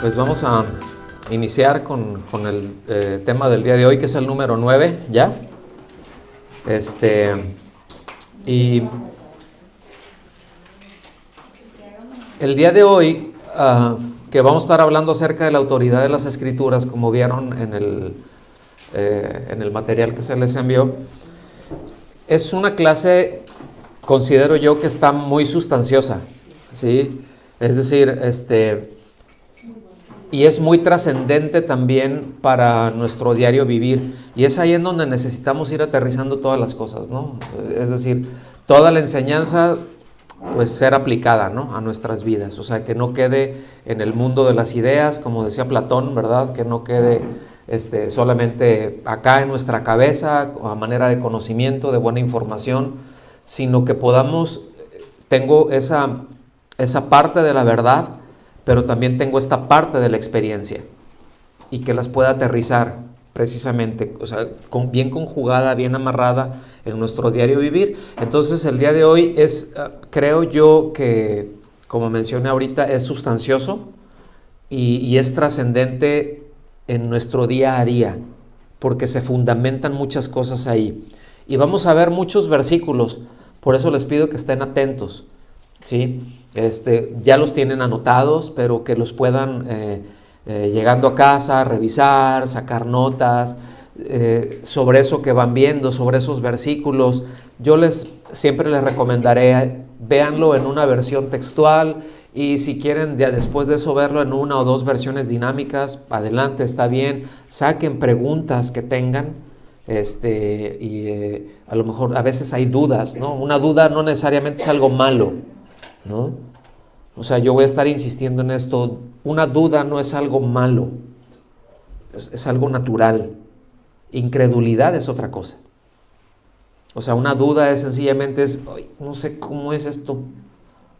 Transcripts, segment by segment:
Pues vamos a iniciar con el tema del día de hoy, que es el número 9, ¿ya? Y el día de hoy, que vamos a estar hablando acerca de la autoridad de las Escrituras, como vieron en el material que se les envió, es una clase, considero yo, que está muy sustanciosa, ¿sí? Es decir, y es muy trascendente también para nuestro diario vivir. Y es ahí en donde necesitamos ir aterrizando todas las cosas, ¿no? Es decir, toda la enseñanza, pues ser aplicada, ¿no?, a nuestras vidas. O sea, que no quede en el mundo de las ideas, como decía Platón, ¿verdad? Que no quede solamente acá en nuestra cabeza, a manera de conocimiento, de buena información, sino que podamos, tengo esa parte de la verdad, pero también tengo esta parte de la experiencia, y que las pueda aterrizar precisamente, o sea, bien conjugada, bien amarrada en nuestro diario vivir. Entonces el día de hoy es, creo yo que, como mencioné ahorita, es sustancioso y es trascendente en nuestro día a día, porque se fundamentan muchas cosas ahí. Y vamos a ver muchos versículos, por eso les pido que estén atentos, ¿sí? Ya los tienen anotados, pero que los puedan, llegando a casa, revisar, sacar notas sobre eso que van viendo, sobre esos versículos. Yo siempre les recomendaré, véanlo en una versión textual, y si quieren ya después de eso verlo en una o dos versiones dinámicas, adelante, está bien. Saquen preguntas que tengan, a lo mejor a veces hay dudas, ¿no? Una duda no necesariamente es algo malo, ¿no? O sea, yo voy a estar insistiendo en esto. Una duda no es algo malo, es algo natural. Incredulidad es otra cosa. O sea, una duda es sencillamente no sé cómo es esto.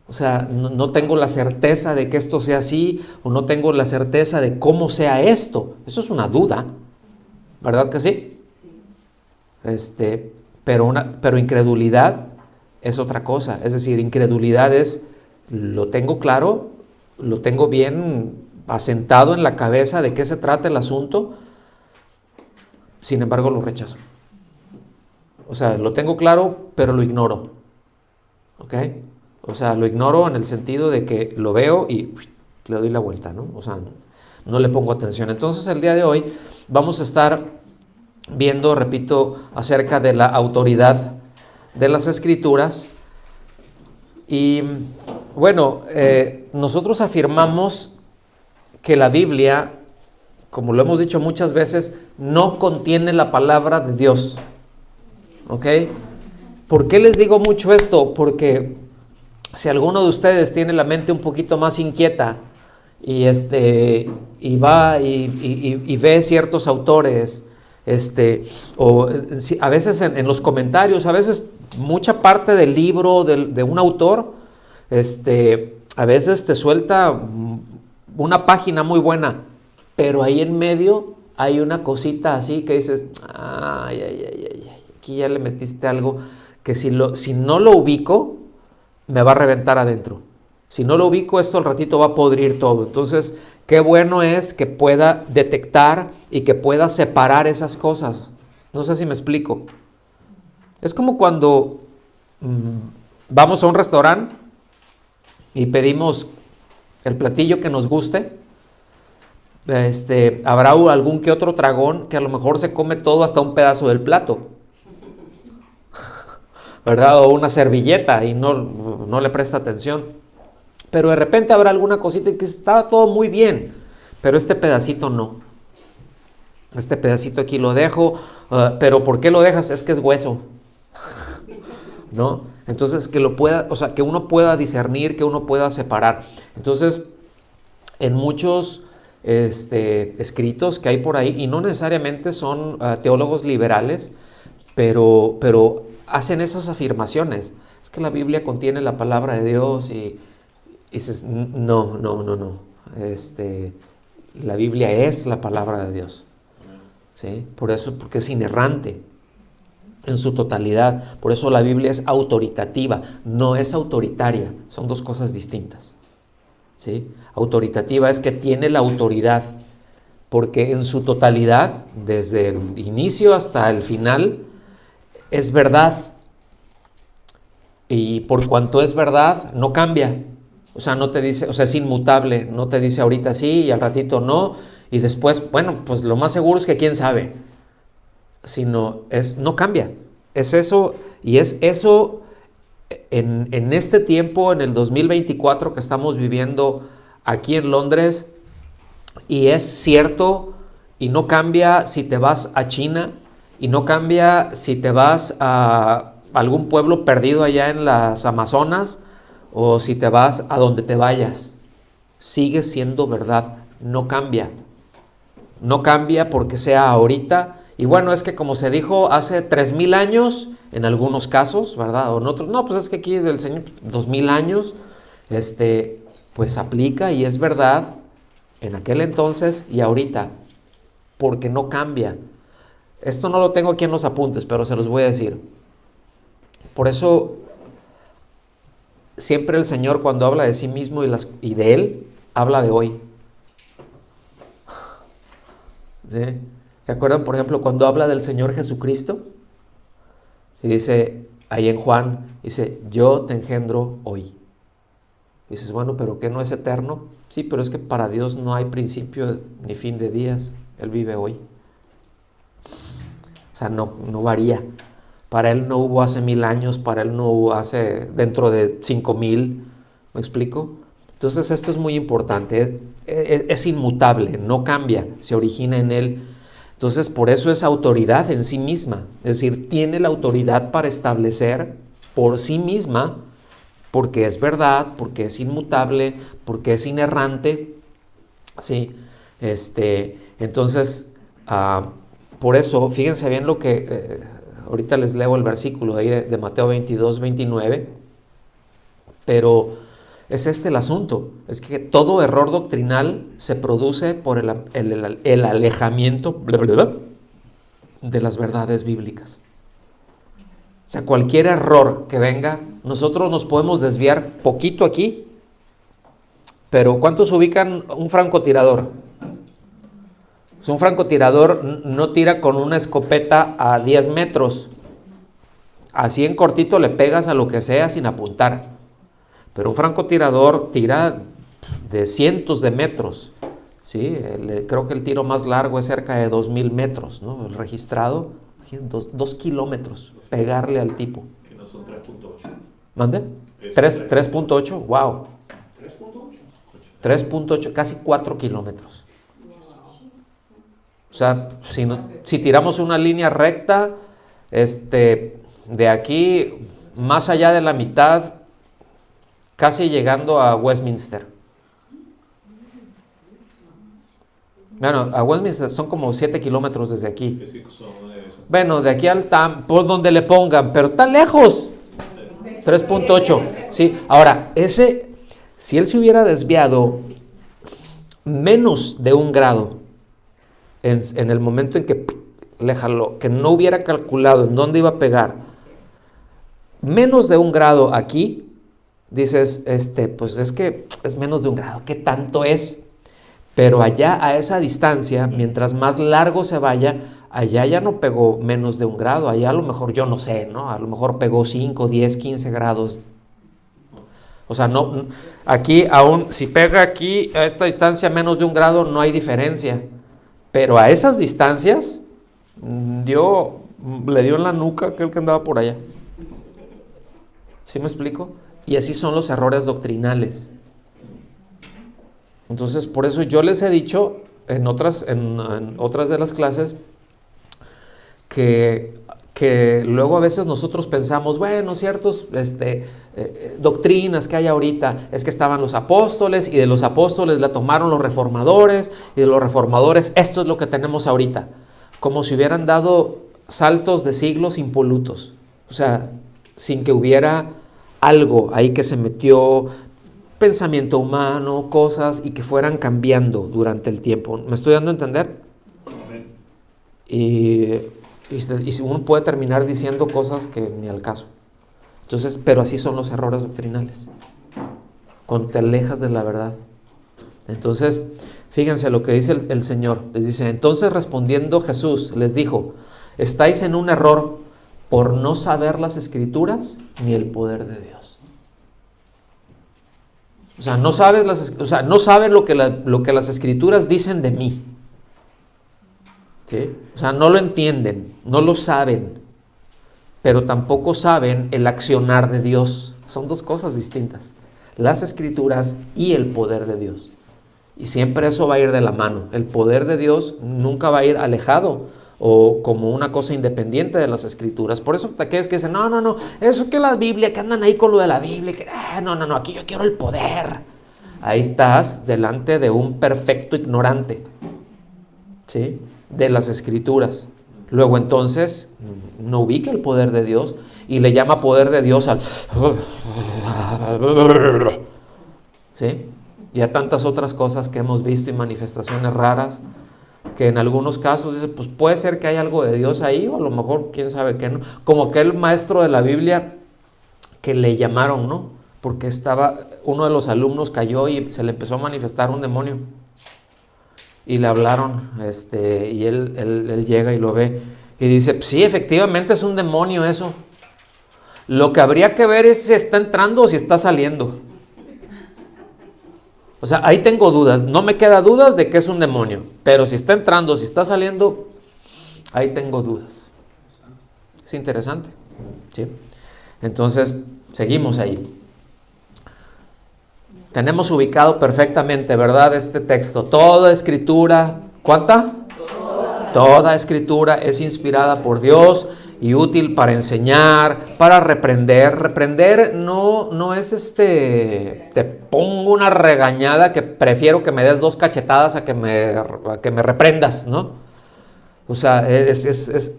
O sea, no tengo la certeza de que esto sea así, o no tengo la certeza de cómo sea esto. Eso es una duda, ¿verdad que sí? Pero incredulidad es otra cosa. Es decir, incredulidad es, lo tengo claro, lo tengo bien asentado en la cabeza de qué se trata el asunto, sin embargo lo rechazo. O sea, lo tengo claro, pero lo ignoro. ¿Ok? O sea, lo ignoro en el sentido de que lo veo y le doy la vuelta, ¿no? O sea, no le pongo atención. Entonces, el día de hoy vamos a estar viendo, repito, acerca de la autoridad de las Escrituras. Y bueno, nosotros afirmamos que la Biblia, como lo hemos dicho muchas veces, no contiene la palabra de Dios. ¿Ok? ¿Por qué les digo mucho esto? Porque si alguno de ustedes tiene la mente un poquito más inquieta y va y ve ciertos autores, o a veces en los comentarios, a veces mucha parte del libro de un autor, a veces te suelta una página muy buena, pero ahí en medio hay una cosita así que dices, ay, aquí ya le metiste algo que si no lo ubico, me va a reventar adentro. Si no lo ubico, esto al ratito va a podrir todo. Entonces, qué bueno es que pueda detectar y que pueda separar esas cosas. No sé si me explico. Es como cuando vamos a un restaurante y pedimos el platillo que nos guste. Habrá algún que otro tragón que a lo mejor se come todo hasta un pedazo del plato, ¿verdad? O una servilleta y no le presta atención. Pero de repente habrá alguna cosita que está todo muy bien, pero este pedacito no. Este pedacito aquí lo dejo, pero ¿por qué lo dejas? Es que es hueso, ¿no? Entonces que uno pueda discernir, que uno pueda separar. Entonces, en muchos escritos que hay por ahí, y no necesariamente son teólogos liberales, pero hacen esas afirmaciones. Es que la Biblia contiene la palabra de Dios y dices, no. La Biblia es la palabra de Dios, ¿sí? Por eso, porque es inerrante en su totalidad. Por eso la Biblia es autoritativa, no es autoritaria. Son dos cosas distintas, ¿sí? Autoritativa es que tiene la autoridad, porque en su totalidad, desde el inicio hasta el final, es verdad. Y por cuanto es verdad, no cambia. O sea, no te dice, o sea, es inmutable, no te dice ahorita sí y al ratito no, y después, bueno, pues lo más seguro es que quién sabe, sino no cambia. Es eso, y es eso en este tiempo, en el 2024 que estamos viviendo aquí en Londres, y es cierto, y no cambia si te vas a China, y no cambia si te vas a algún pueblo perdido allá en las Amazonas, o si te vas a donde te vayas. Sigue siendo verdad, no cambia. No cambia porque sea ahorita. Y bueno, es que como se dijo hace 3000 años, en algunos casos, ¿verdad? O en otros, no, pues es que aquí del Señor, 2000 años, pues aplica y es verdad en aquel entonces y ahorita, porque no cambia. Esto no lo tengo aquí en los apuntes, pero se los voy a decir. Por eso, siempre el Señor cuando habla de sí mismo y de Él, habla de hoy. ¿Sí? ¿Se acuerdan, por ejemplo, cuando habla del Señor Jesucristo? Y dice, ahí en Juan, dice, yo te engendro hoy. Y dices, bueno, ¿pero qué no es eterno? Sí, pero es que para Dios no hay principio ni fin de días. Él vive hoy. O sea, no varía. Para Él no hubo hace 1000 años, para Él no hubo hace dentro de 5000. ¿Me explico? Entonces esto es muy importante. Es inmutable, no cambia, se origina en Él. Entonces por eso es autoridad en sí misma. Es decir, tiene la autoridad para establecer por sí misma, porque es verdad, porque es inmutable, porque es inerrante. ¿Sí? Entonces, por eso, fíjense bien lo que, ahorita les leo el versículo ahí de Mateo 22, 29, pero es el asunto, es que todo error doctrinal se produce por el alejamiento de las verdades bíblicas. O sea, cualquier error que venga, nosotros nos podemos desviar poquito aquí, pero ¿cuántos ubican un francotirador? Pues un francotirador no tira con una escopeta a 10 metros. Así en cortito le pegas a lo que sea sin apuntar. Pero un francotirador tira de cientos de metros. ¿Sí? Creo que el tiro más largo es cerca de 2000 metros, ¿no? El registrado, 2 kilómetros, pegarle al tipo. Que no son 3.8. ¿Mande? 3.8, wow. 3.8, casi 4 kilómetros. O sea, si tiramos una línea recta, de aquí, más allá de la mitad, casi llegando a Westminster. Bueno, a Westminster son como 7 kilómetros desde aquí. Bueno, de aquí al por donde le pongan, pero está lejos. 3.8. Sí, ahora, si él se hubiera desviado menos de 1 grado en el momento en que le jaló, que no hubiera calculado en dónde iba a pegar, menos de 1 grado aquí, dices, pues es que es menos de 1 grado, ¿qué tanto es? Pero allá a esa distancia, mientras más largo se vaya, allá ya no pegó menos de 1 grado, allá a lo mejor, yo no sé, ¿no? A lo mejor pegó 5, 10, 15 grados. O sea, no, aquí aún, si pega aquí a esta distancia menos de 1 grado, no hay diferencia. Pero a esas distancias, le dio en la nuca aquel que andaba por allá. ¿Sí me explico? Y así son los errores doctrinales. Entonces, por eso yo les he dicho en otras de las clases que luego a veces nosotros pensamos, bueno, ciertos doctrinas que hay ahorita, es que estaban los apóstoles y de los apóstoles la tomaron los reformadores y de los reformadores esto es lo que tenemos ahorita, como si hubieran dado saltos de siglos impolutos, o sea, sin que hubiera algo ahí que se metió, pensamiento humano, cosas, y que fueran cambiando durante el tiempo. ¿Me estoy dando a entender? Y uno puede terminar diciendo cosas que ni al caso. Entonces, pero así son los errores doctrinales. cuando te alejas de la verdad. Entonces, fíjense lo que dice el Señor. Les dice, entonces respondiendo Jesús les dijo, estáis en un error por no saber las Escrituras ni el poder de Dios. O sea, no saben lo que las Escrituras dicen de mí. ¿Sí? O sea, no lo entienden, no lo saben, pero tampoco saben el accionar de Dios. Son dos cosas distintas, las Escrituras y el poder de Dios. Y siempre eso va a ir de la mano. El poder de Dios nunca va a ir alejado o como una cosa independiente de las Escrituras. Por eso aquellos que dicen, no, eso que la Biblia, que andan ahí con lo de la Biblia, que no, aquí yo quiero el poder. Ahí estás delante de un perfecto ignorante, ¿sí?, de las Escrituras. Luego entonces no ubica el poder de Dios y le llama poder de Dios al ¿sí? Y a tantas otras cosas que hemos visto y manifestaciones raras que en algunos casos dice, pues puede ser que hay algo de Dios ahí, o a lo mejor quién sabe qué, ¿no? Como aquel maestro de la Biblia que le llamaron, ¿no? Porque uno de los alumnos cayó y se le empezó a manifestar un demonio. Y le hablaron, y él llega y lo ve y dice, sí, efectivamente es un demonio eso. Lo que habría que ver es si está entrando o si está saliendo. O sea, ahí tengo dudas, no me queda dudas de que es un demonio, pero si está entrando, si está saliendo, ahí tengo dudas. Es interesante, ¿sí? Entonces, seguimos ahí. Tenemos ubicado perfectamente, ¿verdad?, este texto. Toda escritura, ¿cuánta? Toda escritura es inspirada por Dios y útil para enseñar, para reprender. Reprender no es te pongo una regañada que prefiero que me des 2 cachetadas a que me reprendas, ¿no? O sea,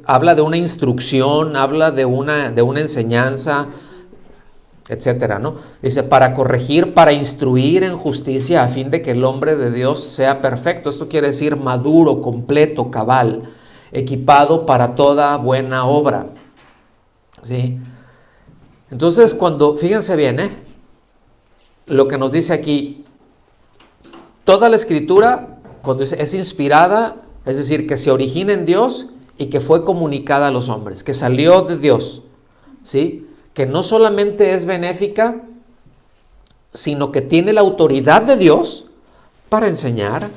habla de una instrucción, habla de una enseñanza, etcétera, ¿no? Dice, para corregir, para instruir en justicia, a fin de que el hombre de Dios sea perfecto. Esto quiere decir maduro, completo, cabal, equipado para toda buena obra. ¿Sí? Entonces, fíjense bien, lo que nos dice aquí, toda la Escritura, cuando dice es inspirada, es decir, que se origina en Dios y que fue comunicada a los hombres, que salió de Dios, ¿sí?, que no solamente es benéfica, sino que tiene la autoridad de Dios para enseñar,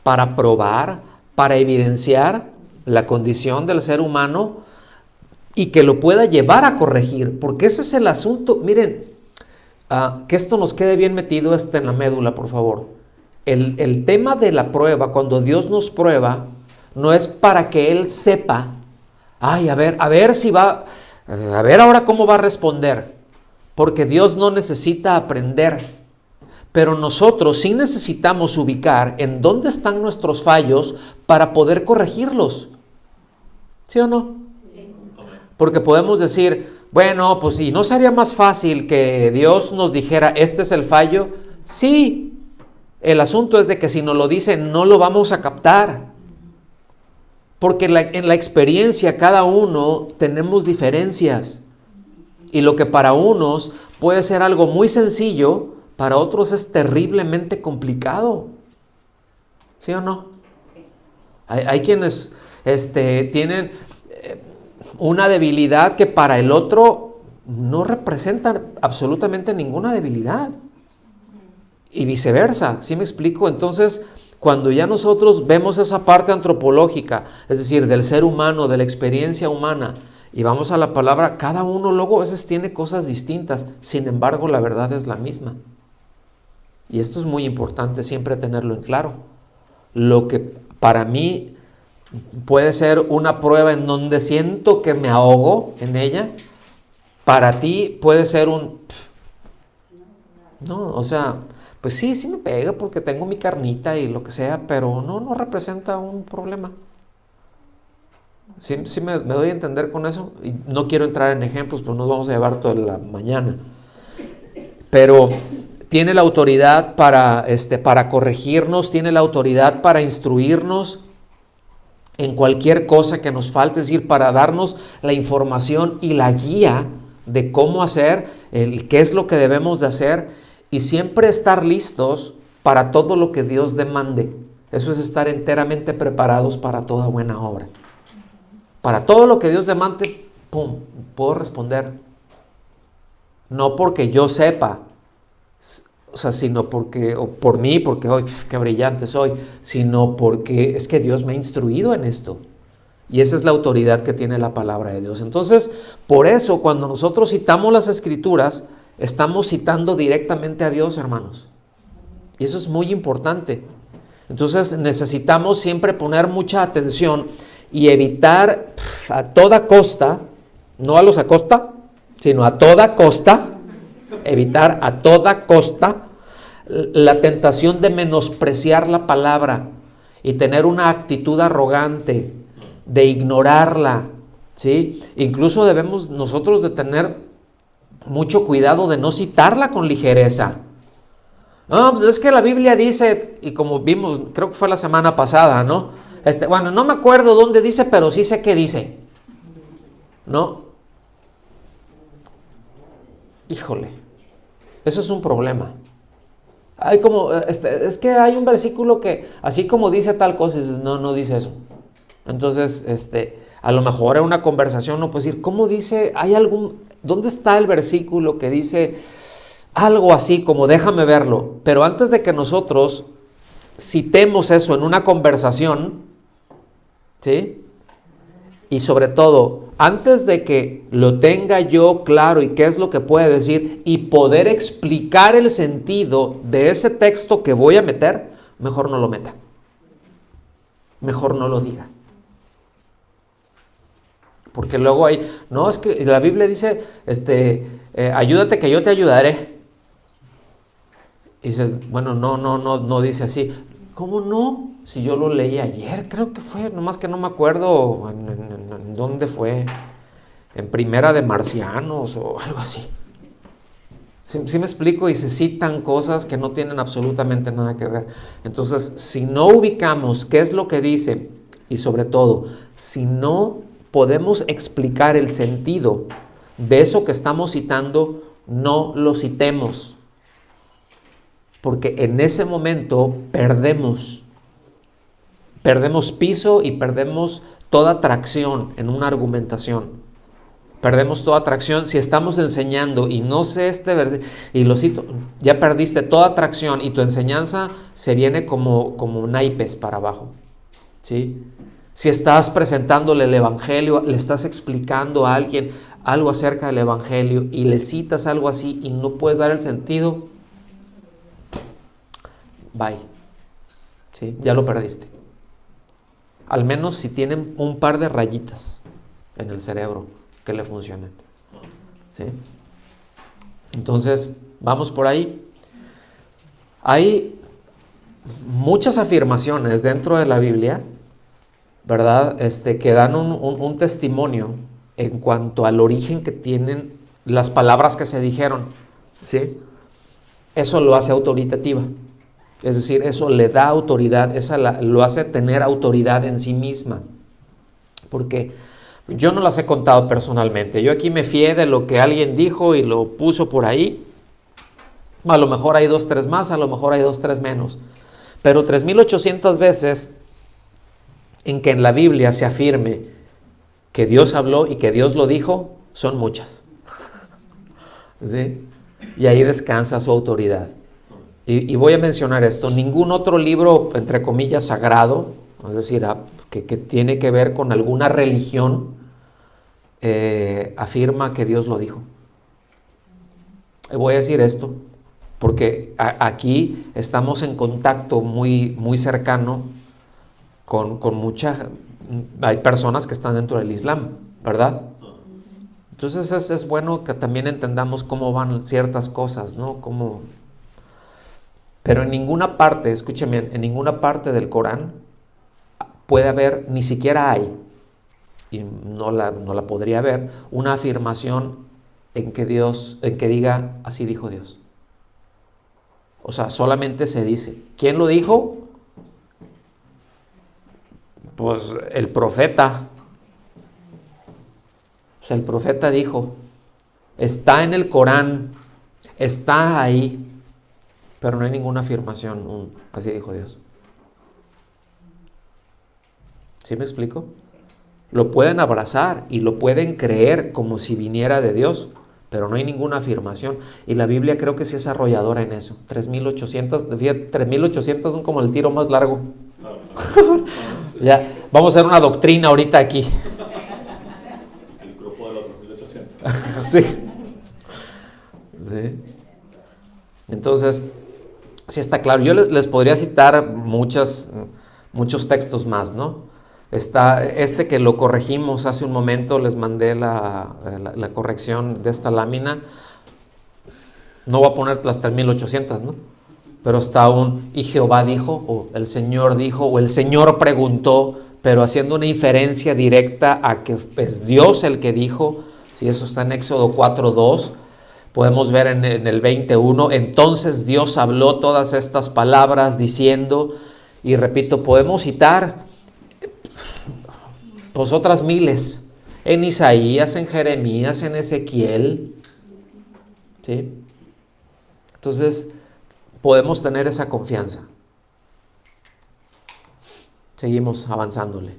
para probar, para evidenciar la condición del ser humano y que lo pueda llevar a corregir, porque ese es el asunto. Miren, que esto nos quede bien metido en la médula, por favor. El tema de la prueba, cuando Dios nos prueba, no es para que Él sepa, a ver si va... A ver ahora cómo va a responder, porque Dios no necesita aprender, pero nosotros sí necesitamos ubicar en dónde están nuestros fallos para poder corregirlos. ¿Sí o no? Sí. Porque podemos decir, bueno, pues ¿y no sería más fácil que Dios nos dijera, este es el fallo? Sí, el asunto es de que si nos lo dice no lo vamos a captar. Porque en la experiencia cada uno tenemos diferencias. Y lo que para unos puede ser algo muy sencillo, para otros es terriblemente complicado. ¿Sí o no? Sí. Hay quienes tienen una debilidad que para el otro no representa absolutamente ninguna debilidad. Y viceversa, ¿sí me explico? Entonces, cuando ya nosotros vemos esa parte antropológica, es decir, del ser humano, de la experiencia humana, y vamos a la palabra, cada uno luego a veces tiene cosas distintas, sin embargo la verdad es la misma. Y esto es muy importante siempre tenerlo en claro. Lo que para mí puede ser una prueba en donde siento que me ahogo en ella, para ti puede ser o sea... Pues sí me pega porque tengo mi carnita y lo que sea, pero no representa un problema. Sí me doy a entender con eso. Y no quiero entrar en ejemplos, pero nos vamos a llevar toda la mañana. Pero tiene la autoridad para corregirnos, tiene la autoridad para instruirnos en cualquier cosa que nos falte, es decir, para darnos la información y la guía de cómo hacer, qué es lo que debemos de hacer. y siempre estar listos para todo lo que Dios demande. Eso es estar enteramente preparados para toda buena obra. Para todo lo que Dios demande, ¡pum!, puedo responder. No porque yo sepa, o sea, sino porque, o por mí, porque hoy, qué brillante soy, sino porque es que Dios me ha instruido en esto. Y esa es la autoridad que tiene la palabra de Dios. Entonces, por eso, cuando nosotros citamos las Escrituras, estamos citando directamente a Dios, hermanos. Y eso es muy importante. Entonces, necesitamos siempre poner mucha atención y evitar a toda costa, no a los acosta, sino a toda costa, evitar a toda costa la tentación de menospreciar la palabra y tener una actitud arrogante, de ignorarla, ¿sí? Incluso debemos nosotros de tener mucho cuidado de no citarla con ligereza. No, pues es que la Biblia dice, y como vimos, creo que fue la semana pasada, ¿no? Bueno, no me acuerdo dónde dice, pero sí sé qué dice, ¿no? Híjole, eso es un problema. Hay como, es que hay un versículo que, así como dice tal cosa, no, no dice eso. Entonces, a lo mejor en una conversación no puedes decir, ¿cómo dice? ¿Dónde está el versículo que dice algo así como déjame verlo? Pero antes de que nosotros citemos eso en una conversación, ¿sí? Y sobre todo, antes de que lo tenga yo claro y qué es lo que puede decir y poder explicar el sentido de ese texto que voy a meter, mejor no lo meta. Mejor no lo diga. Porque luego hay, no, es que la Biblia dice, ayúdate que yo te ayudaré. Y dices, bueno, no dice así. ¿Cómo no? Si yo lo leí ayer, creo que fue, nomás que no me acuerdo en dónde fue, en Primera de Marcianos o algo así. ¿Sí me explico? Y se citan cosas que no tienen absolutamente nada que ver. Entonces, si no ubicamos qué es lo que dice, y sobre todo, si no podemos explicar el sentido de eso que estamos citando, no lo citemos. Porque en ese momento perdemos piso y perdemos toda tracción en una argumentación. Perdemos toda tracción si estamos enseñando y no sé este versículo, y lo cito, ya perdiste toda tracción y tu enseñanza se viene como naipes para abajo, ¿sí? Si estás presentándole el Evangelio, le estás explicando a alguien algo acerca del Evangelio y le citas algo así y no puedes dar el sentido, bye, ¿sí? Ya lo perdiste. Al menos si tienen un par de rayitas en el cerebro que le funcionen, ¿sí? Entonces, vamos por ahí. Hay muchas afirmaciones dentro de la Biblia, ¿verdad? Que dan un testimonio en cuanto al origen que tienen las palabras que se dijeron, ¿sí? Eso lo hace autoritativa. Es decir, eso le da autoridad, lo hace tener autoridad en sí misma. Porque yo no las he contado personalmente. Yo aquí me fié de lo que alguien dijo y lo puso por ahí. A lo mejor hay 2, 3 más, a lo mejor hay 2, 3 menos. Pero 3,800 veces en que en la Biblia se afirme que Dios habló y que Dios lo dijo, son muchas. ¿Sí? Y ahí descansa su autoridad. Y voy a mencionar esto, ningún otro libro, entre comillas, sagrado, es decir, que tiene que ver con alguna religión, afirma que Dios lo dijo. Y voy a decir esto, porque aquí estamos en contacto muy, muy cercano con hay personas que están dentro del Islam, ¿verdad? Entonces es bueno que también entendamos cómo van ciertas cosas, ¿no? Pero en ninguna parte, escúcheme, en ninguna parte del Corán puede haber, ni siquiera hay, y no la podría haber, una afirmación en que diga, así dijo Dios. O sea, solamente se dice. ¿Quién lo dijo? Pues el profeta. O sea, el profeta dijo, está en el Corán, está ahí. pero no hay ninguna afirmación, así dijo Dios. ¿Sí me explico? Lo pueden abrazar y lo pueden creer como si viniera de Dios, pero no hay ninguna afirmación. Y la Biblia creo que sí es arrolladora en eso. 3.800, fíjate, 3.800 son como el tiro más largo. Ya, vamos a hacer una doctrina ahorita aquí. El grupo de los 3.800. Sí. Sí. Entonces, sí está claro. Yo les podría citar muchos textos más, ¿no? Está que lo corregimos hace un momento, les mandé la corrección de esta lámina. No voy a poner las 3.800, ¿no? Pero está y Jehová dijo, o el Señor dijo, o el Señor preguntó, pero haciendo una inferencia directa a que es Dios el que dijo. Si eso está en Éxodo 4:2, podemos ver en el 21, entonces Dios habló todas estas palabras diciendo, y repito, podemos citar pues otras miles, en Isaías, en Jeremías, en Ezequiel, ¿sí? Entonces, podemos tener esa confianza. Seguimos avanzándole.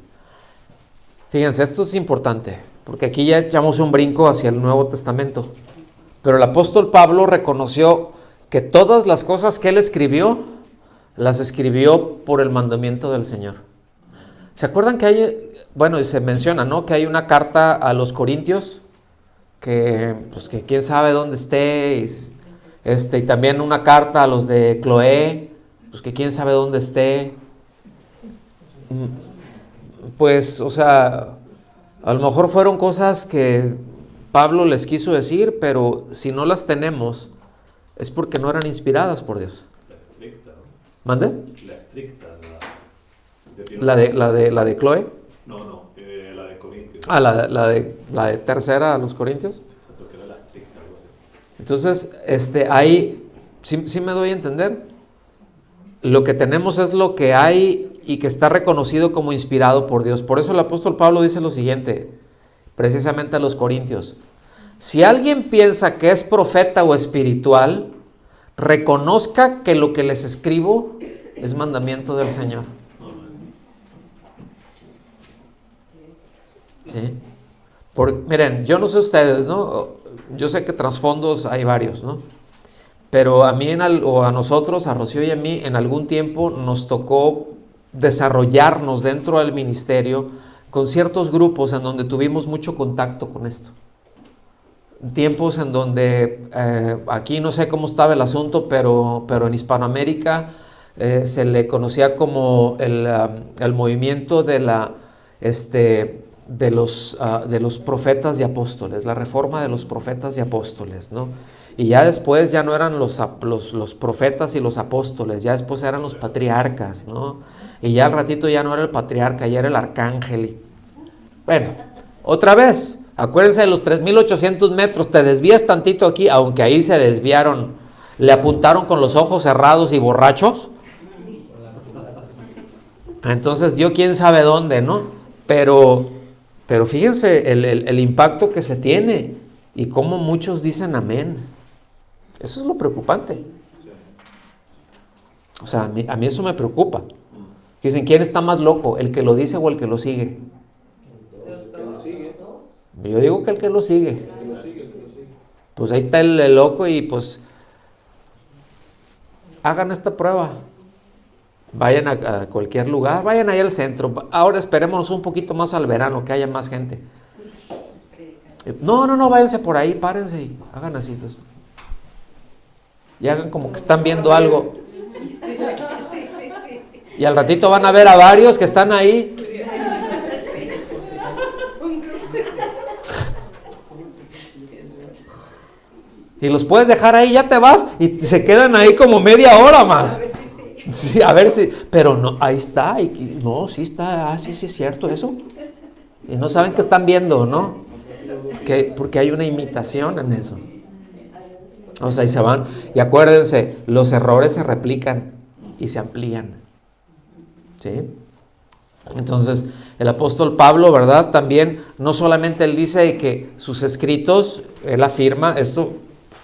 Fíjense, esto es importante, porque aquí ya echamos un brinco hacia el Nuevo Testamento. Pero el apóstol Pablo reconoció que todas las cosas que él escribió, las escribió por el mandamiento del Señor. ¿Se acuerdan que hay, y se menciona, ¿no?, que hay una carta a los Corintios, que quién sabe dónde esté, y también una carta a los de Cloé, pues que quién sabe dónde esté? Pues, a lo mejor fueron cosas que Pablo les quiso decir, pero si no las tenemos, es porque no eran inspiradas por Dios. La estricta, ¿no? ¿Mande? La estricta, ¿La de Cloé? No, la de Corintios. La de tercera a los Corintios. Exacto, que era la estricta, algo así. Entonces, ahí, ¿sí me doy a entender? Lo que tenemos es lo que hay y que está reconocido como inspirado por Dios. Por eso el apóstol Pablo dice lo siguiente, precisamente a los Corintios: si alguien piensa que es profeta o espiritual, reconozca que lo que les escribo es mandamiento del Señor. ¿Sí? Miren, yo no sé ustedes, ¿no? Yo sé que trasfondos hay varios, ¿no? Pero a mí o a nosotros, a Rocío y a mí, en algún tiempo nos tocó desarrollarnos dentro del ministerio con ciertos grupos en donde tuvimos mucho contacto con esto. Tiempos en donde, aquí no sé cómo estaba el asunto, pero en Hispanoamérica se le conocía como el movimiento de los profetas y apóstoles, la reforma de los profetas y apóstoles, ¿no? Y ya después ya no eran los profetas y los apóstoles, ya después eran los patriarcas, ¿no? Y ya al ratito ya no era el patriarca, ya era el arcángel. Bueno, otra vez, acuérdense de los 3.800 metros, te desvías tantito aquí, aunque ahí se desviaron, le apuntaron con los ojos cerrados y borrachos. Entonces, yo quién sabe dónde, ¿no? Pero fíjense el impacto que se tiene y cómo muchos dicen amén. Eso es lo preocupante. A mí eso me preocupa. Dicen, ¿quién está más loco? ¿El que lo dice o el que lo sigue? Yo digo que el que lo sigue. Pues ahí está el loco y pues hagan esta prueba. Vayan a cualquier lugar, vayan ahí al centro. Ahora esperémonos un poquito más al verano, que haya más gente. No, váyanse por ahí, párense y hagan así. Pues. Y hagan como que están viendo algo. Y al ratito van a ver a varios que están ahí. Y los puedes dejar ahí, ya te vas, y se quedan ahí como media hora más. Sí, a ver si, pero no, ahí está, no, sí está, sí es cierto eso. Y no saben qué están viendo, ¿no? Porque hay una imitación en eso. Y se van, y acuérdense, los errores se replican y se amplían. ¿Sí? Entonces, el apóstol Pablo, ¿verdad? También, no solamente él dice que sus escritos, él afirma, esto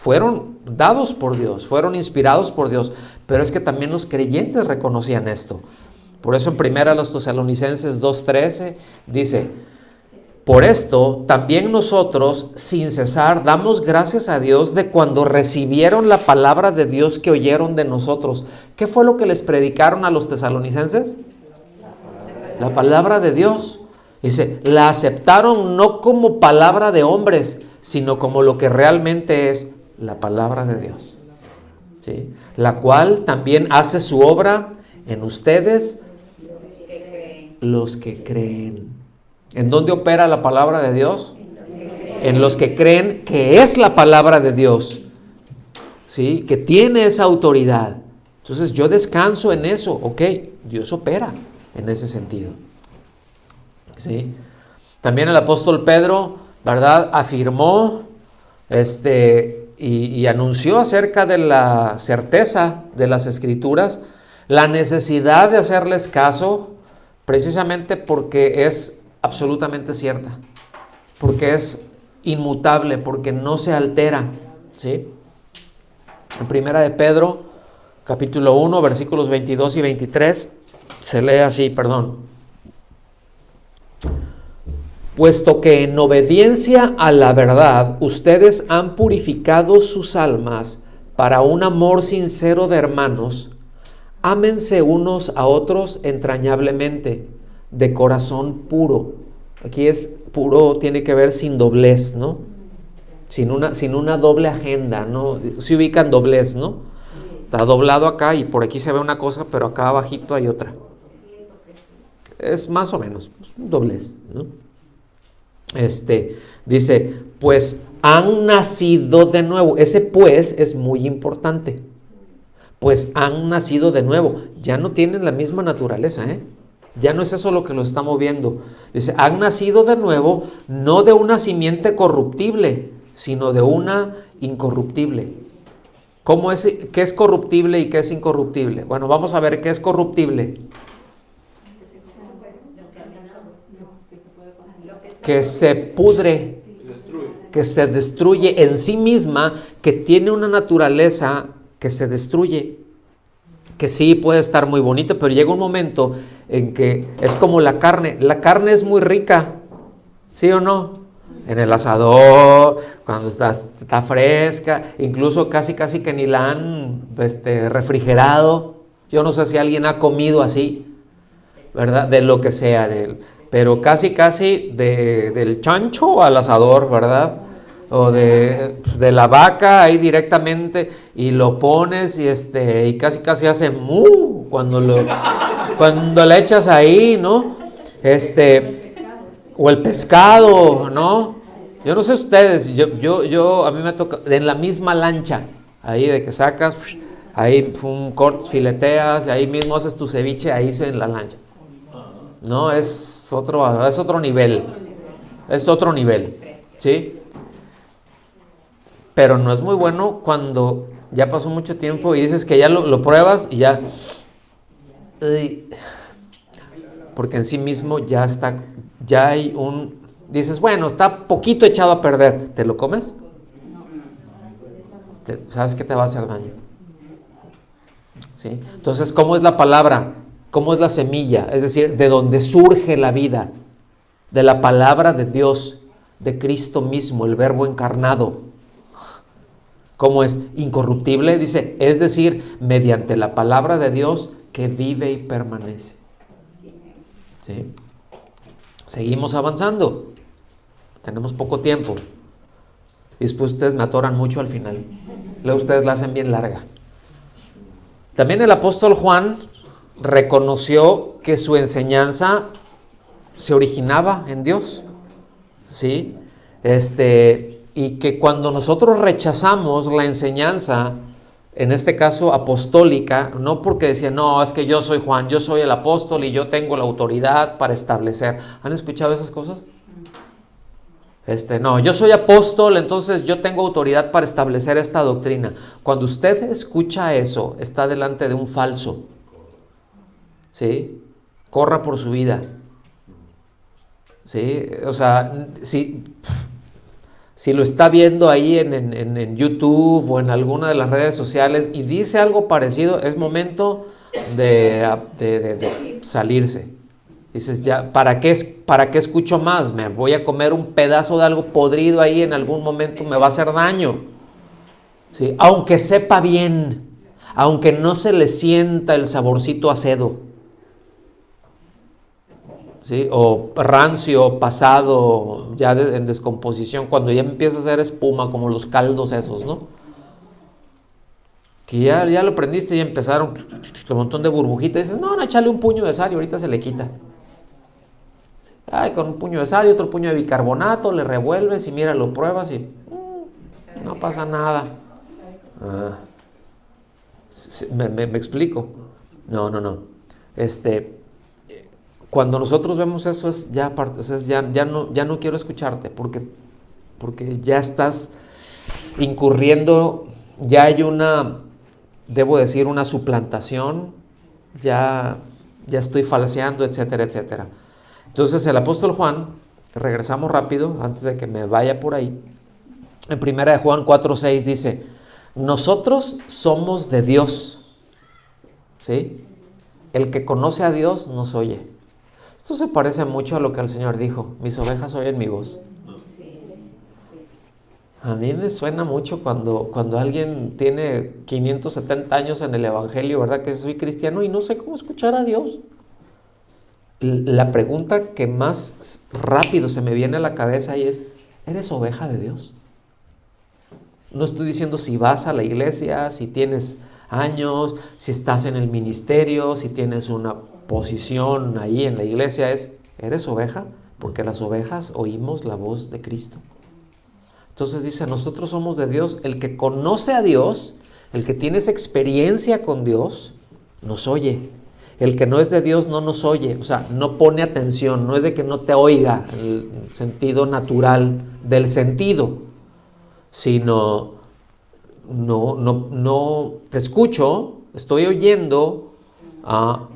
fueron dados por Dios, fueron inspirados por Dios, pero es que también los creyentes reconocían esto. Por eso en 1 Tesalonicenses 2:13 dice: por esto también nosotros sin cesar damos gracias a Dios de cuando recibieron la palabra de Dios que oyeron de nosotros. ¿Qué fue lo que les predicaron a los tesalonicenses? La palabra de Dios. Dice, la aceptaron no como palabra de hombres, sino como lo que realmente es la palabra de Dios, ¿sí? La cual también hace su obra en ustedes, los que creen. ¿En dónde opera la palabra de Dios? En los que creen que es la palabra de Dios, ¿sí? Que tiene esa autoridad. Entonces yo descanso en eso, ok, Dios opera en ese sentido, ¿sí? También el apóstol Pedro, ¿verdad?, afirmó y anunció acerca de la certeza de las Escrituras, la necesidad de hacerles caso, precisamente porque es absolutamente cierta, porque es inmutable, porque no se altera, ¿sí? En 1 de Pedro, capítulo 1, versículos 22 y 23, se lee así, puesto que en obediencia a la verdad ustedes han purificado sus almas para un amor sincero de hermanos, ámense unos a otros entrañablemente, de corazón puro. Aquí es puro, tiene que ver sin doblez, ¿no? Sin una doble agenda, ¿no? Se ubican doblez, ¿no? Está doblado acá y por aquí se ve una cosa, pero acá abajito hay otra. Es más o menos un doblez, ¿no? Dice, pues han nacido de nuevo. Ese pues es muy importante. Pues han nacido de nuevo. Ya no tienen la misma naturaleza, ¿eh? Ya no es eso lo que lo está moviendo. Dice, han nacido de nuevo, no de una simiente corruptible, sino de una incorruptible. ¿Qué es corruptible y qué es incorruptible? Bueno, vamos a ver qué es corruptible. Que se pudre, que se destruye en sí misma, que tiene una naturaleza que se destruye, que sí puede estar muy bonita, pero llega un momento en que es como la carne es muy rica, ¿sí o no? En el asador, cuando está fresca, incluso casi que ni la han refrigerado. Yo no sé si alguien ha comido así, ¿verdad? De lo que sea, pero casi del chancho al asador, ¿verdad? O de la vaca ahí directamente, y lo pones y casi hace mu cuando le echas ahí, ¿no? O el pescado, ¿no? Yo no sé ustedes, yo a mí me toca en la misma lancha, ahí de que sacas, ahí fileteas, y ahí mismo haces tu ceviche, ahí en la lancha. No, es otro nivel, ¿sí? Pero no es muy bueno cuando ya pasó mucho tiempo y dices que ya lo pruebas y ya, porque en sí mismo ya hay dices, bueno, está poquito echado a perder, ¿te lo comes? ¿Sabes que te va a hacer daño? ¿Sí? Entonces, ¿cómo es la palabra? ¿Cómo es la semilla? Es decir, de donde surge la vida, de la palabra de Dios, de Cristo mismo, el Verbo encarnado. ¿Cómo es? Incorruptible, dice, es decir, mediante la palabra de Dios que vive y permanece. ¿Sí? Seguimos avanzando. Tenemos poco tiempo. Y después ustedes me atoran mucho al final. Luego ustedes la hacen bien larga. También el apóstol Juan reconoció que su enseñanza se originaba en Dios, ¿sí? Y que cuando nosotros rechazamos la enseñanza, en este caso apostólica, no porque decían, no, es que yo soy Juan, yo soy el apóstol y yo tengo la autoridad para establecer. ¿Han escuchado esas cosas? No, yo soy apóstol, entonces yo tengo autoridad para establecer esta doctrina. Cuando usted escucha eso, está delante de un falso, ¿sí? Corra por su vida, ¿sí? O sea, si si lo está viendo ahí en YouTube o en alguna de las redes sociales y dice algo parecido, es momento de salirse. Dices, ya, ¿para qué escucho más? Me voy a comer un pedazo de algo podrido ahí, en algún momento me va a hacer daño. ¿Sí? Aunque sepa bien, aunque no se le sienta el saborcito acedo, ¿sí? O rancio, pasado, ya en descomposición, cuando ya empieza a hacer espuma, como los caldos esos, ¿no? Que ya lo prendiste y empezaron un montón de burbujitas. Y dices, no, échale un puño de sal y ahorita se le quita. Ay, con un puño de sal y otro puño de bicarbonato, le revuelves y mira, lo pruebas y no pasa nada. ¿Me explico? No. Cuando nosotros vemos eso es ya no quiero escucharte porque ya estás incurriendo, ya hay debo decir, una suplantación, ya estoy falseando, etcétera, etcétera. Entonces el apóstol Juan, regresamos rápido antes de que me vaya por ahí, en 1 de Juan 4:6 dice, nosotros somos de Dios, ¿sí? El que conoce a Dios nos oye. Esto se parece mucho a lo que el Señor dijo, mis ovejas oyen mi voz. A mí me suena mucho cuando alguien tiene 570 años en el Evangelio, ¿verdad? Que soy cristiano y no sé cómo escuchar a Dios. La pregunta que más rápido se me viene a la cabeza ahí es, ¿eres oveja de Dios? No estoy diciendo si vas a la iglesia, si tienes años, si estás en el ministerio, si tienes una posición ahí en la iglesia, ¿eres oveja? Porque las ovejas oímos la voz de Cristo. Entonces dice, nosotros somos de Dios, el que conoce a Dios, el que tiene esa experiencia con Dios, nos oye. El que no es de Dios no nos oye, o sea, no pone atención, no es de que no te oiga en el sentido natural del sentido, sino no te escucho, estoy oyendo,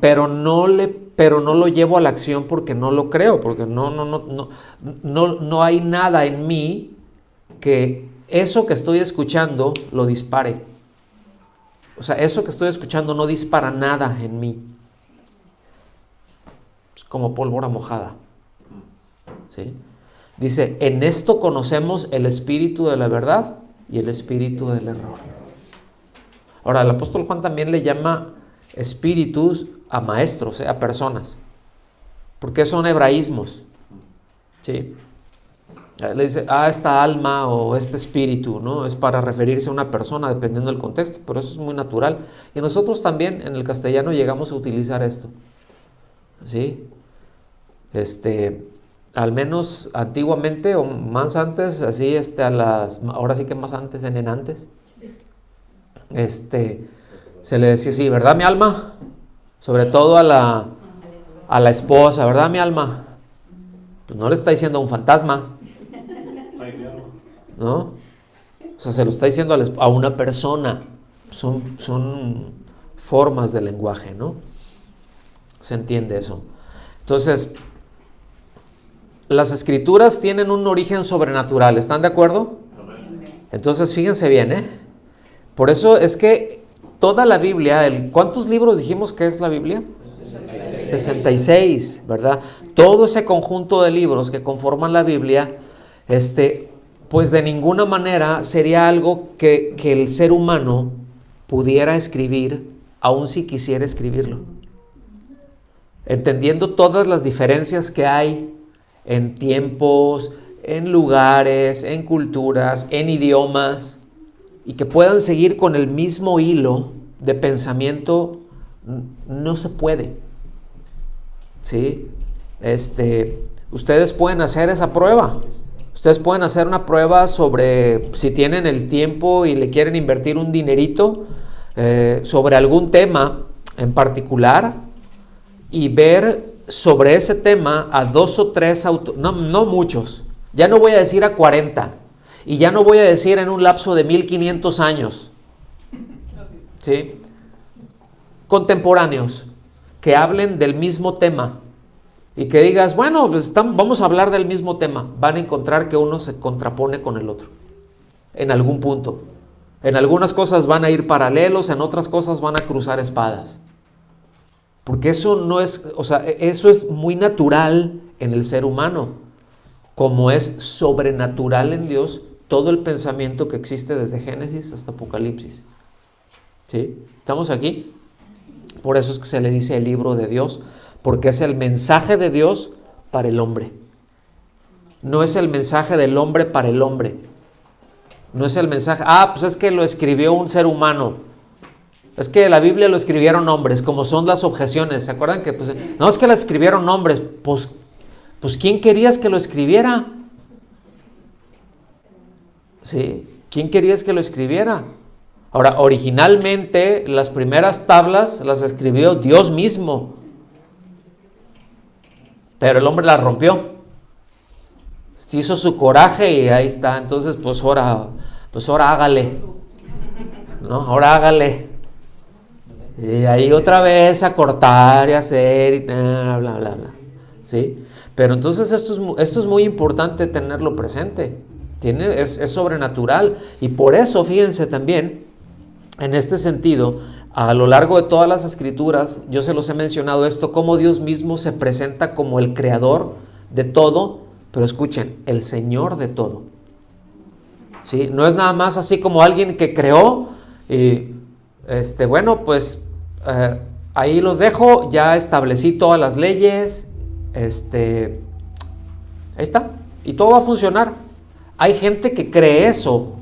pero no lo llevo a la acción porque no lo creo, porque no hay nada en mí que eso que estoy escuchando lo dispare. O sea, eso que estoy escuchando no dispara nada en mí. Es como pólvora mojada. ¿Sí? Dice, en esto conocemos el espíritu de la verdad y el espíritu del error. Ahora, el apóstol Juan también le llama espíritus a maestros, a personas. Porque son hebraísmos. ¿Sí? Le dice, esta alma o este espíritu, ¿no? Es para referirse a una persona dependiendo del contexto, pero eso es muy natural. Y nosotros también en el castellano llegamos a utilizar esto. ¿Sí? Al menos antiguamente o más antes, así ahora sí que más antes, en antes, se le decía así, ¿verdad mi alma? Sobre todo a la esposa, ¿verdad mi alma? Pues no le está diciendo a un fantasma, ¿no? O sea, se lo está diciendo a una persona. Son formas de lenguaje, ¿no? Se entiende eso. Entonces, las escrituras tienen un origen sobrenatural, ¿están de acuerdo? Entonces, fíjense bien, Por eso es que toda la Biblia, ¿cuántos libros dijimos que es la Biblia? 66, ¿verdad? Todo ese conjunto de libros que conforman la Biblia, pues de ninguna manera sería algo que el ser humano pudiera escribir, aun si quisiera escribirlo. Entendiendo todas las diferencias que hay en tiempos, en lugares, en culturas, en idiomas, y que puedan seguir con el mismo hilo de pensamiento, no se puede. ¿Sí? Ustedes pueden hacer esa prueba. Ustedes pueden hacer una prueba sobre si tienen el tiempo y le quieren invertir un dinerito sobre algún tema en particular y ver sobre ese tema a 2 o 3 autores, no muchos, ya no voy a decir a 40 y ya no voy a decir en un lapso de 1500 años, ¿sí? Contemporáneos que hablen del mismo tema y que digas, bueno, pues vamos a hablar del mismo tema, van a encontrar que uno se contrapone con el otro, en algún punto. En algunas cosas van a ir paralelos, en otras cosas van a cruzar espadas. Porque eso no es, o sea, eso es muy natural en el ser humano, como es sobrenatural en Dios todo el pensamiento que existe desde Génesis hasta Apocalipsis. ¿Sí? ¿Estamos aquí? Por eso es que se le dice el libro de Dios, porque es el mensaje de Dios para el hombre. No es el mensaje del hombre para el hombre. No es el mensaje, pues es que lo escribió un ser humano. Es que la Biblia lo escribieron hombres, como son las objeciones. ¿Se acuerdan que no es que la escribieron hombres? Pues ¿quién querías que lo escribiera? Sí, ¿quién querías que lo escribiera? Ahora, originalmente las primeras tablas las escribió Dios mismo, pero el hombre las rompió. Se hizo su coraje y ahí está. Entonces, pues ahora hágale, ¿no? Ahora hágale. Y ahí otra vez a cortar y a hacer y bla, bla, bla. ¿Sí? Pero entonces esto es muy importante tenerlo presente. Es sobrenatural. Y por eso, fíjense también, en este sentido, a lo largo de todas las escrituras, yo se los he mencionado esto, cómo Dios mismo se presenta como el creador de todo, pero escuchen, el Señor de todo. ¿Sí? No es nada más así como alguien que creó y bueno, pues ahí los dejo, ya establecí todas las leyes, ahí está, y todo va a funcionar. Hay gente que cree eso.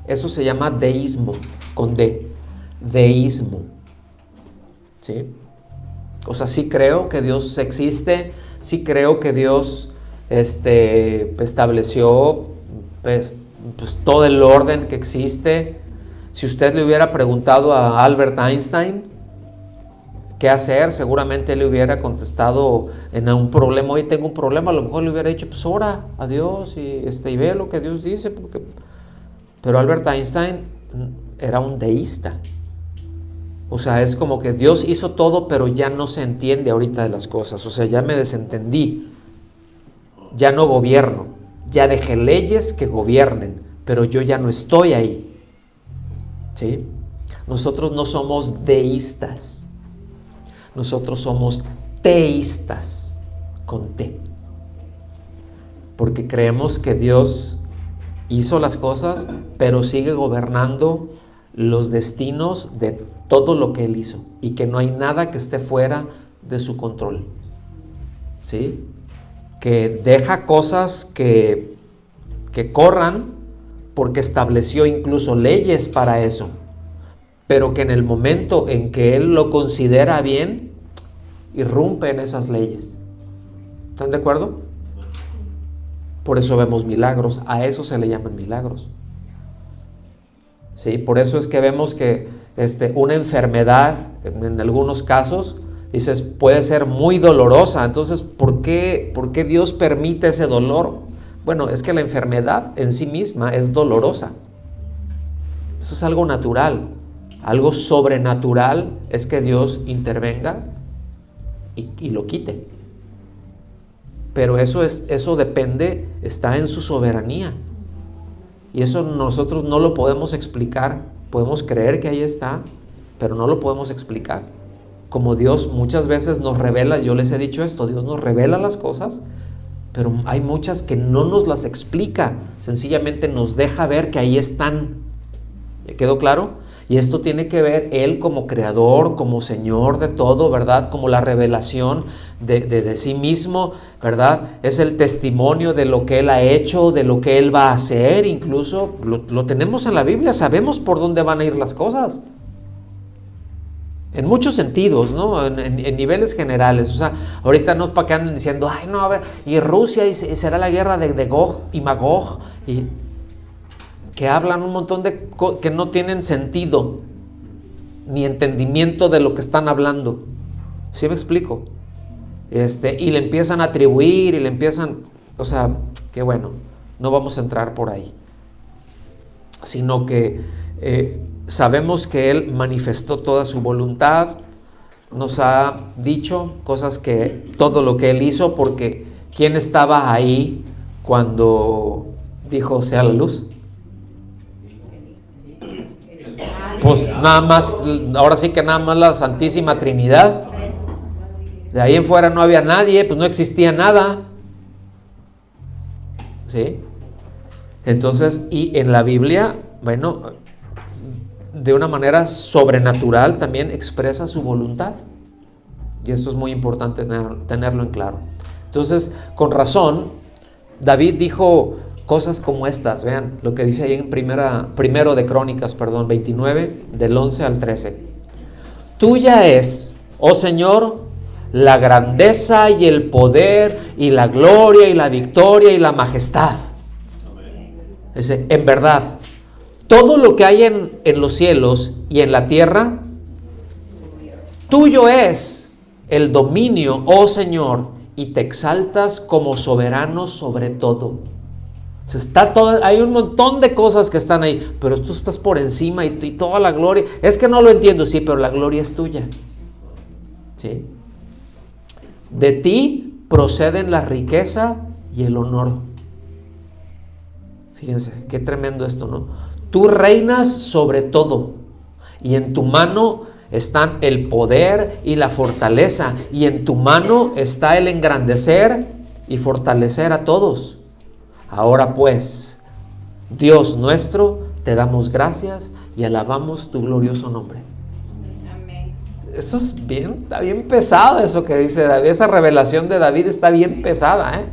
Eso se llama deísmo, con D, deísmo. ¿Sí? O sea, sí creo que Dios existe, sí creo que Dios estableció pues todo el orden que existe. Si usted le hubiera preguntado a Albert Einstein qué hacer, seguramente le hubiera contestado en un problema. Hoy tengo un problema, a lo mejor le hubiera dicho, pues ora a Dios y ve lo que Dios dice. Pero Albert Einstein era un deísta. O sea, es como que Dios hizo todo, pero ya no se entiende ahorita de las cosas. O sea, ya me desentendí. Ya no gobierno. Ya dejé leyes que gobiernen, pero yo ya no estoy ahí. ¿Sí? Nosotros no somos deístas. Nosotros somos teístas, con T. Porque creemos que Dios hizo las cosas, pero sigue gobernando los destinos de todo lo que Él hizo, y que no hay nada que esté fuera de su control. ¿Sí? Que deja cosas que corran, porque estableció incluso leyes para eso, pero que en el momento en que Él lo considera bien, irrumpe en esas leyes. ¿Están de acuerdo? Por eso vemos milagros, a eso se le llaman milagros. ¿Sí? Por eso es que vemos que una enfermedad, en algunos casos, dices, puede ser muy dolorosa. Entonces, ¿por qué Dios permite ese dolor? Bueno, es que la enfermedad en sí misma es dolorosa. Eso es algo natural. Algo sobrenatural es que Dios intervenga y lo quite. Pero eso depende, está en su soberanía. Y eso nosotros no lo podemos explicar. Podemos creer que ahí está, pero no lo podemos explicar. Como Dios muchas veces nos revela, yo les he dicho esto, Dios nos revela las cosas, pero hay muchas que no nos las explica, sencillamente nos deja ver que ahí están. ¿Ya quedó claro? Y esto tiene que ver Él como creador, como Señor de todo, ¿verdad? Como la revelación de sí mismo, ¿verdad? Es el testimonio de lo que Él ha hecho, de lo que Él va a hacer, incluso lo tenemos en la Biblia, sabemos por dónde van a ir las cosas. En muchos sentidos, ¿no? En niveles generales. O sea, ahorita no es para que anden diciendo, ay, no, a ver, y Rusia, y será la guerra de Gog y Magog, y que hablan un montón de cosas que no tienen sentido, ni entendimiento de lo que están hablando. ¿Sí me explico? Y le empiezan a atribuir, y le empiezan, o sea, que bueno, no vamos a entrar por ahí. Sino que sabemos que Él manifestó toda su voluntad, nos ha dicho cosas que todo lo que Él hizo, porque ¿quién estaba ahí cuando dijo sea la luz? Pues nada más, ahora sí que nada más la Santísima Trinidad. De ahí en fuera no había nadie, pues no existía nada. ¿Sí? Entonces, y en la Biblia, bueno, de una manera sobrenatural también expresa su voluntad. Y eso es muy importante tenerlo en claro. Entonces, con razón, David dijo cosas como estas. Vean lo que dice ahí en primero de Crónicas, 29, del 11 al 13. Tuya es, oh Señor, la grandeza y el poder y la gloria y la victoria y la majestad. Dice, en verdad, todo lo que hay en los cielos y en la tierra, tuyo es el dominio, oh Señor, y te exaltas como soberano sobre todo. O sea, está todo, hay un montón de cosas que están ahí, pero tú estás por encima y toda la gloria. Es que no lo entiendo, sí, pero la gloria es tuya. ¿Sí? De ti proceden la riqueza y el honor. Fíjense, qué tremendo esto, ¿no? Tú reinas sobre todo, y en tu mano están el poder y la fortaleza, y en tu mano está el engrandecer y fortalecer a todos. Ahora pues, Dios nuestro, te damos gracias y alabamos tu glorioso nombre. Amén. Eso es bien, está bien pesado eso que dice David. Esa revelación de David está bien pesada, ¿eh?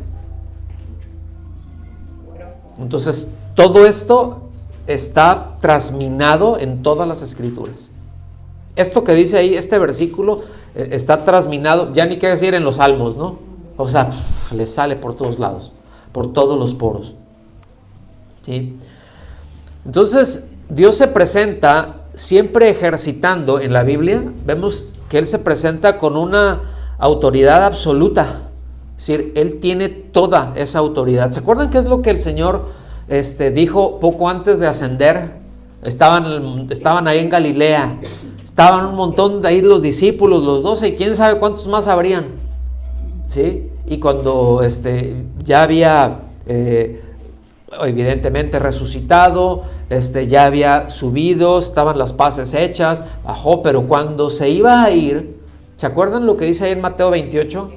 Entonces, todo esto está trasminado en todas las escrituras. Esto que dice ahí, este versículo, está trasminado, ya ni qué decir en los salmos, ¿no? O sea, le sale por todos lados, por todos los poros. ¿Sí? Entonces, Dios se presenta siempre ejercitando en la Biblia. Vemos que Él se presenta con una autoridad absoluta. Es decir, Él tiene toda esa autoridad. ¿Se acuerdan qué es lo que el Señor dijo poco antes de ascender? Estaban ahí en Galilea. Estaban un montón de ahí los discípulos, los 12, y quién sabe cuántos más habrían. ¿Sí? Y cuando ya había evidentemente resucitado, ya había subido, estaban las paces hechas, bajó, pero cuando se iba a ir, ¿se acuerdan lo que dice ahí en Mateo 28?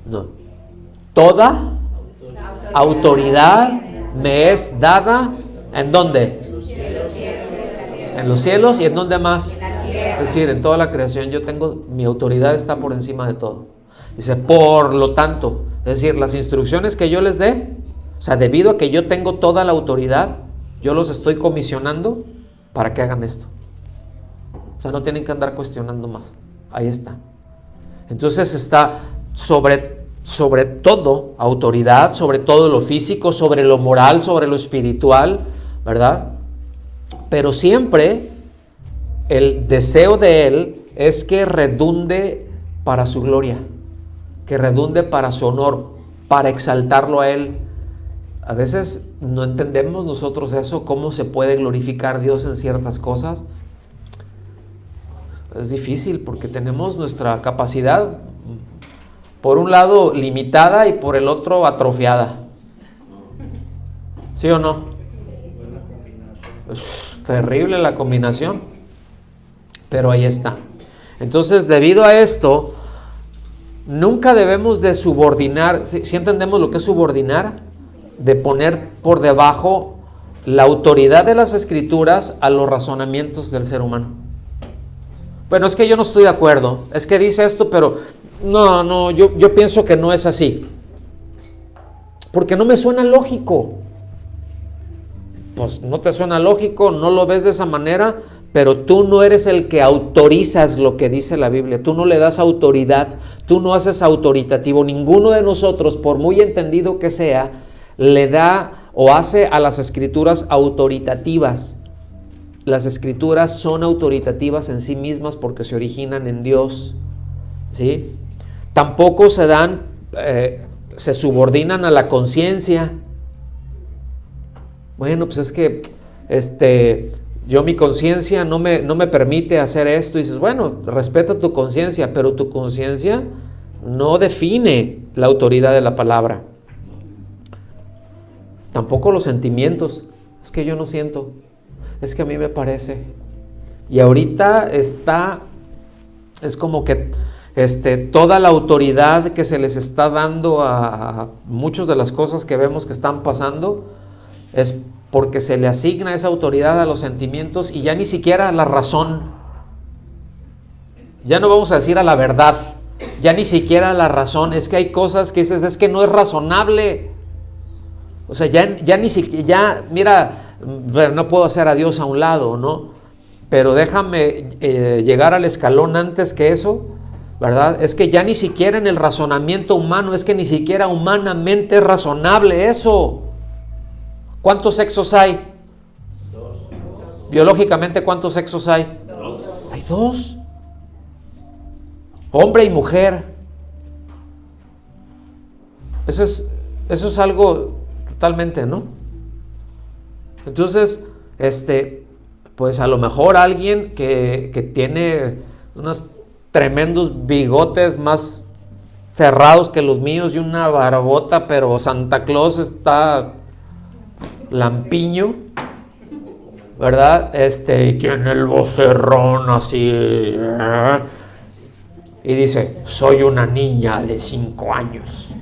No. Toda autoridad me es dada, ¿en dónde? En los cielos, y ¿en dónde más? Es decir, en toda la creación yo tengo, mi autoridad está por encima de todo. Dice, por lo tanto, es decir, las instrucciones que yo les dé, o sea, debido a que yo tengo toda la autoridad, yo los estoy comisionando para que hagan esto. O sea, no tienen que andar cuestionando más. Ahí está. Entonces está sobre todo autoridad, sobre todo lo físico, sobre lo moral, sobre lo espiritual, ¿verdad? Pero siempre el deseo de Él es que redunde para su gloria, que redunde para su honor, para exaltarlo a Él. A veces no entendemos nosotros eso, cómo se puede glorificar Dios en ciertas cosas. Es difícil porque tenemos nuestra capacidad, por un lado limitada y por el otro atrofiada. ¿Sí o no? Es terrible la combinación, pero ahí está. Entonces, debido a esto, nunca debemos de subordinar. ¿Sí entendemos lo que es subordinar? De poner por debajo la autoridad de las escrituras a los razonamientos del ser humano. Bueno, es que yo no estoy de acuerdo, es que dice esto, pero no, yo pienso que no es así, porque no me suena lógico. Pues no te suena lógico, no lo ves de esa manera, pero tú no eres el que autorizas lo que dice la Biblia, tú no le das autoridad, tú no haces autoritativo. Ninguno de nosotros, por muy entendido que sea, le da o hace a las escrituras autoritativas. Las escrituras son autoritativas en sí mismas porque se originan en Dios, ¿sí? Tampoco se subordinan a la conciencia. Bueno, pues es que Yo, mi conciencia no me permite hacer esto. Y dices, bueno, respeta tu conciencia, pero tu conciencia no define la autoridad de la palabra. Tampoco los sentimientos. Es que yo no siento. Es que a mí me parece. Y ahorita es como que toda la autoridad que se les está dando a muchas de las cosas que vemos que están pasando es porque se le asigna esa autoridad a los sentimientos y ya ni siquiera a la razón. Ya no vamos a decir a la verdad, ya ni siquiera a la razón. Es que hay cosas que dices, es que no es razonable. O sea, ya ni siquiera, mira, no puedo hacer a Dios a un lado, ¿no? Pero déjame llegar al escalón antes que eso, ¿verdad? Es que ya ni siquiera en el razonamiento humano, es que ni siquiera humanamente es razonable eso. ¿Cuántos sexos hay? 2. Biológicamente, ¿cuántos sexos hay? 2. Hay 2. Hombre y mujer. Eso es algo totalmente, ¿no? Entonces, pues a lo mejor alguien que tiene unos tremendos bigotes más cerrados que los míos y una barbota, pero Santa Claus está lampiño, ¿verdad? Y tiene el vocerrón así, y dice, soy una niña de 5 años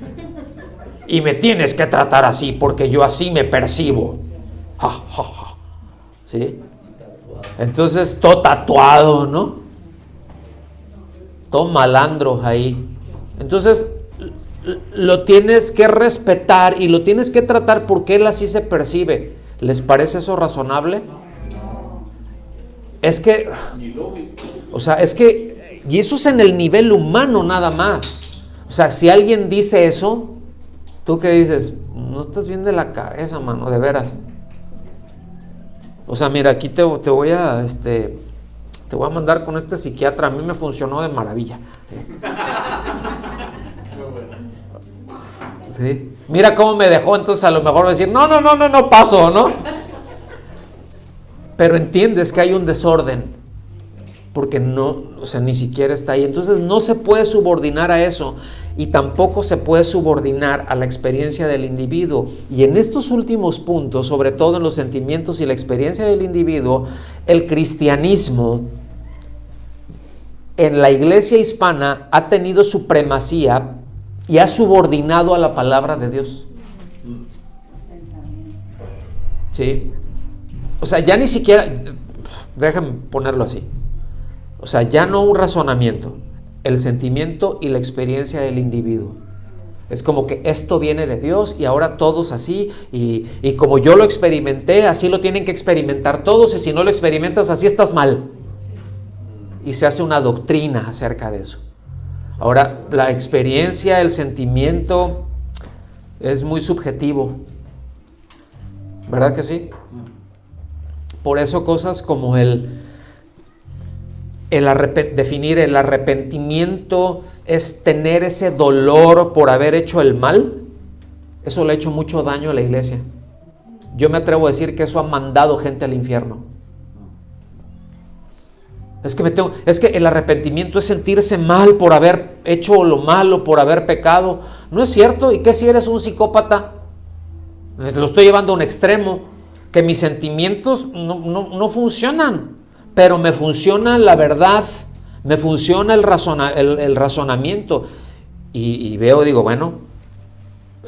y me tienes que tratar así porque yo así me percibo. Ja, ja, ja. ¿Sí? Entonces todo tatuado, ¿no? Todo malandro ahí. Entonces lo tienes que respetar y lo tienes que tratar porque él así se percibe. ¿Les parece eso razonable? Es que, o sea, es que, y eso es en el nivel humano nada más. O sea, si alguien dice eso, ¿tú qué dices? No estás bien de la cabeza, mano, de veras. O sea, mira, aquí te voy a mandar con este psiquiatra. A mí me funcionó de maravilla. ¿Sí? Mira cómo me dejó, entonces a lo mejor va a decir, no paso, ¿no? Pero entiendes que hay un desorden, porque no, o sea, ni siquiera está ahí. Entonces no se puede subordinar a eso, y tampoco se puede subordinar a la experiencia del individuo. Y en estos últimos puntos, sobre todo en los sentimientos y la experiencia del individuo, el cristianismo en la iglesia hispana ha tenido supremacía y ha subordinado a la palabra de Dios. ¿Sí? O sea, ya ni siquiera, déjame ponerlo así, o sea, ya no un razonamiento, el sentimiento y la experiencia del individuo. Es como que esto viene de Dios y ahora todos así, y como yo lo experimenté, así lo tienen que experimentar todos, y si no lo experimentas así estás mal. Y se hace una doctrina acerca de eso. Ahora, la experiencia, el sentimiento es muy subjetivo, ¿verdad que sí? Por eso cosas como definir el arrepentimiento es tener ese dolor por haber hecho el mal. Eso le ha hecho mucho daño a la iglesia. Yo me atrevo a decir que eso ha mandado gente al infierno. Es que el arrepentimiento es sentirse mal por haber hecho lo malo, por haber pecado. No es cierto. ¿Y qué si eres un psicópata? Lo estoy llevando a un extremo, que mis sentimientos no funcionan, pero me funciona la verdad, me funciona el razonamiento. Y digo, bueno,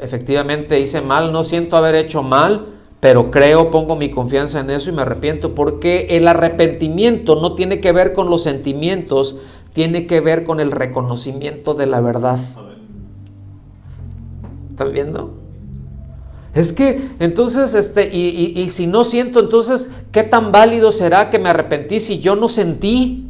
efectivamente hice mal, no siento haber hecho mal, pero pongo mi confianza en eso y me arrepiento, porque el arrepentimiento no tiene que ver con los sentimientos, tiene que ver con el reconocimiento de la verdad. ¿Están viendo? Es que entonces, y si no siento, entonces, ¿qué tan válido será que me arrepentí si yo no sentí?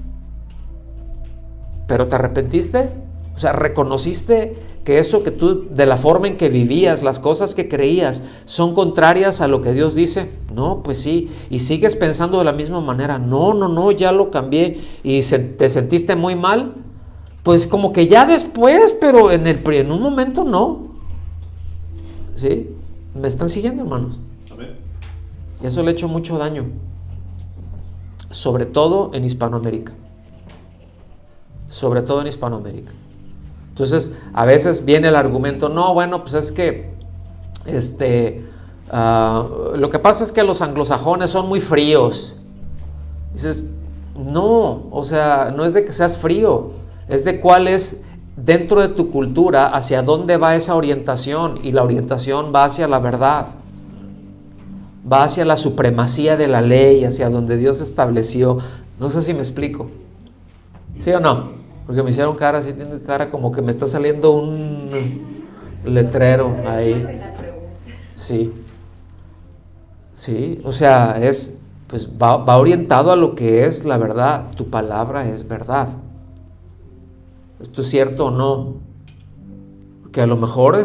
¿Pero te arrepentiste? O sea, ¿reconociste que eso que tú, de la forma en que vivías, las cosas que creías, son contrarias a lo que Dios dice? No, pues sí. ¿Y sigues pensando de la misma manera? No, ya lo cambié. ¿Y te sentiste muy mal? Pues como que ya después, pero en un momento no. ¿Sí? ¿Me están siguiendo, hermanos? Amén. Y eso le ha hecho mucho daño. sobre todo en Hispanoamérica. Sobre todo en Hispanoamérica. Entonces, a veces viene el argumento, no, bueno, pues es que lo que pasa es que los anglosajones son muy fríos. Dices, no, o sea, no es de que seas frío, es de cuál es dentro de tu cultura, hacia dónde va esa orientación, y la orientación va hacia la verdad, va hacia la supremacía de la ley, hacia donde Dios estableció. No sé si me explico, ¿sí o no? Porque me hicieron cara, así tiene cara como que me está saliendo un letrero ahí. Sí, sí, o sea, pues va orientado a lo que es la verdad. Tu palabra es verdad. ¿Esto es cierto o no? Porque a lo mejor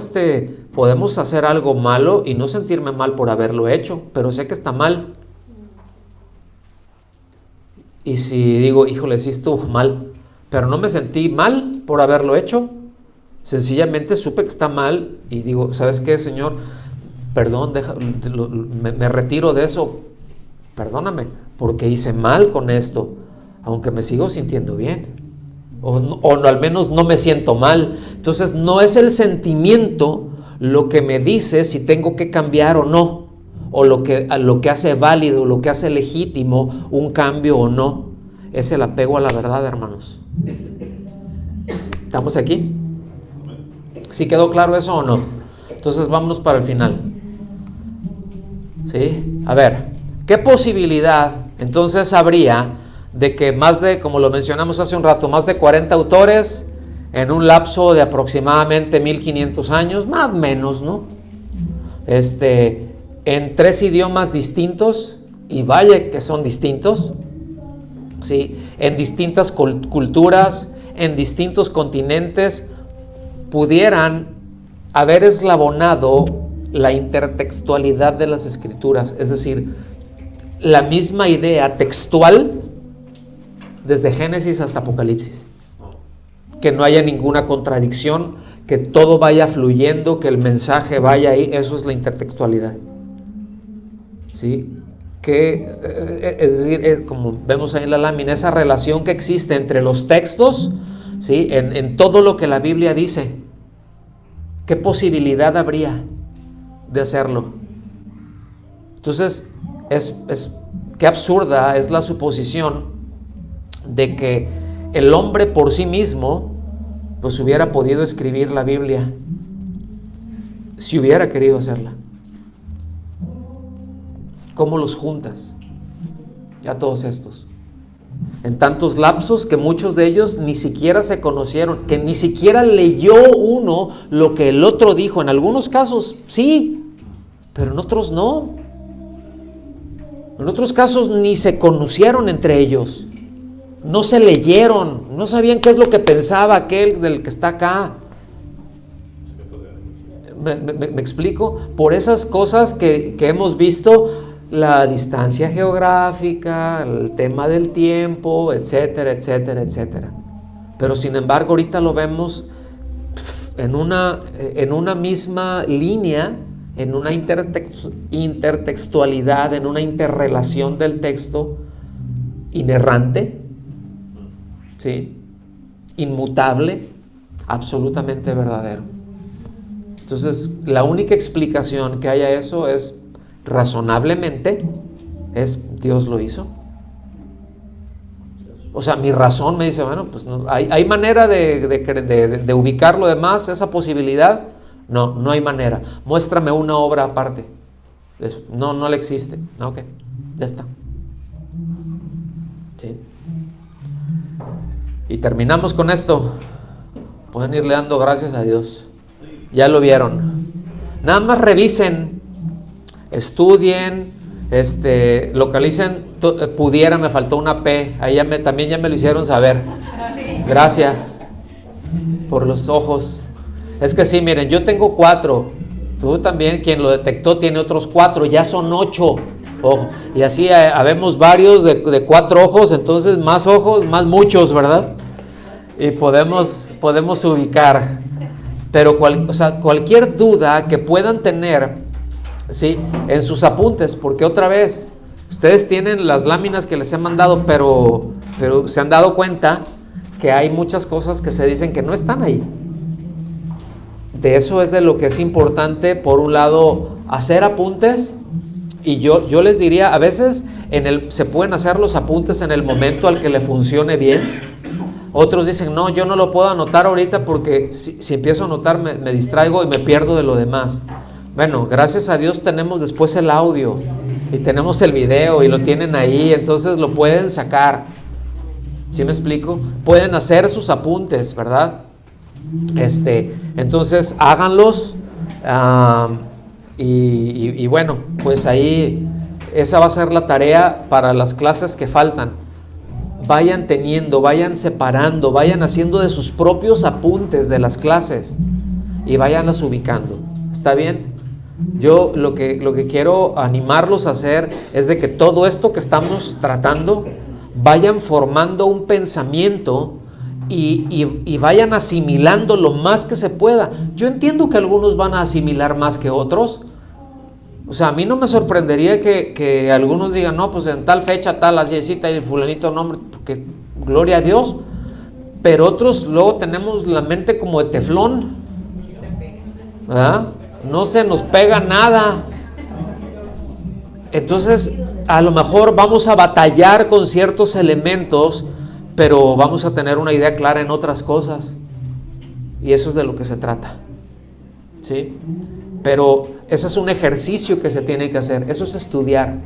podemos hacer algo malo y no sentirme mal por haberlo hecho, pero sé que está mal. Y si digo, híjole, sí estuvo mal, pero no me sentí mal por haberlo hecho, sencillamente supe que está mal y digo, ¿sabes qué, Señor? Perdón, me retiro de eso, perdóname, porque hice mal con esto, aunque me sigo sintiendo bien. O no, al menos no me siento mal. Entonces no es el sentimiento lo que me dice si tengo que cambiar o no, o lo que hace válido, lo que hace legítimo un cambio o no. Es el apego a la verdad, hermanos. ¿Estamos aquí? ¿Sí quedó claro eso o no? Entonces vámonos para el final. ¿Sí? A ver, ¿qué posibilidad entonces habría de que como lo mencionamos hace un rato, más de 40 autores en un lapso de aproximadamente 1500 años, más o menos, ¿no? En 3 idiomas distintos, y vaya que son distintos, ¿sí? En distintas culturas, en distintos continentes, pudieran haber eslabonado la intertextualidad de las escrituras, es decir, la misma idea textual desde Génesis hasta Apocalipsis, que no haya ninguna contradicción, que todo vaya fluyendo, que el mensaje vaya ahí. Eso es la intertextualidad, ¿sí? Es decir, como vemos ahí en la lámina, esa relación que existe entre los textos, ¿sí? En todo lo que la Biblia dice. ¿Qué posibilidad habría de hacerlo? Entonces, qué absurda es la suposición de que el hombre por sí mismo pues hubiera podido escribir la Biblia si hubiera querido hacerla. ¿Cómo los juntas? Ya todos estos, en tantos lapsos que muchos de ellos ni siquiera se conocieron, que ni siquiera leyó uno lo que el otro dijo. En algunos casos sí, pero en otros no. En otros casos ni se conocieron entre ellos, no se leyeron, no sabían qué es lo que pensaba aquel del que está acá. ¿Me explico? Por esas cosas que hemos visto, la distancia geográfica, el tema del tiempo, etcétera, etcétera, etcétera. Pero sin embargo ahorita lo vemos en una misma línea, en una intertextualidad, en una interrelación del texto inerrante, ¿sí? Inmutable, absolutamente verdadero. Entonces, la única explicación que haya eso es, razonablemente, es Dios lo hizo. O sea, mi razón me dice, bueno, pues no, ¿hay manera de ubicar lo demás, esa posibilidad? No, no hay manera. Muéstrame una obra aparte. Eso, no le existe. Ok, ya está. ¿Sí? Y terminamos con esto. Pueden irle dando gracias a Dios. Ya lo vieron. Nada más revisen, estudien, localicen. Pudiera, me faltó una P. Ahí también ya me lo hicieron saber. Gracias por los ojos. Es que sí, miren, yo tengo 4. Tú también, quien lo detectó, tiene otros 4. Ya son 8. Ojo. Y así habemos varios de 4 ojos, entonces más ojos, más muchos, ¿verdad? Y podemos ubicar. Pero cualquier duda que puedan tener, ¿sí? En sus apuntes, porque otra vez, Ustedes tienen las láminas que les he mandado, pero se han dado cuenta que hay muchas cosas que se dicen que no están ahí. De eso es de lo que es importante, por un lado, hacer apuntes. Y yo les diría, a veces se pueden hacer los apuntes en el momento al que le funcione bien. Otros dicen, no, yo no lo puedo anotar ahorita porque si empiezo a anotar me distraigo y me pierdo de lo demás. Bueno, gracias a Dios tenemos después el audio y tenemos el video y lo tienen ahí, entonces lo pueden sacar. ¿Sí me explico? Pueden hacer sus apuntes, ¿verdad? Entonces háganlos. Y bueno, pues ahí esa va a ser la tarea para las clases que faltan. Vayan teniendo, vayan separando, vayan haciendo de sus propios apuntes de las clases y vayanlas ubicando. ¿Está bien? Yo lo que quiero animarlos a hacer es de que todo esto que estamos tratando vayan formando un pensamiento y vayan asimilando lo más que se pueda. Yo entiendo que algunos van a asimilar más que otros. O sea, a mí no me sorprendería que algunos digan, no, pues en tal fecha, tal allecita y fulanito nombre, porque gloria a Dios. Pero otros luego tenemos la mente como de teflón, ¿verdad? No se nos pega nada. Entonces, a lo mejor vamos a batallar con ciertos elementos, pero vamos a tener una idea clara en otras cosas. Y eso es de lo que se trata. ¿Sí? Pero ese es un ejercicio que se tiene que hacer. Eso es estudiar.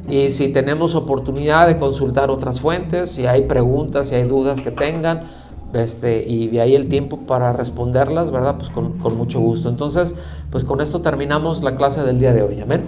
Y si tenemos oportunidad de consultar otras fuentes, si hay preguntas, si hay dudas que tengan, y de ahí el tiempo para responderlas, ¿verdad? Pues con mucho gusto. Entonces, pues con esto terminamos la clase del día de hoy. Amén.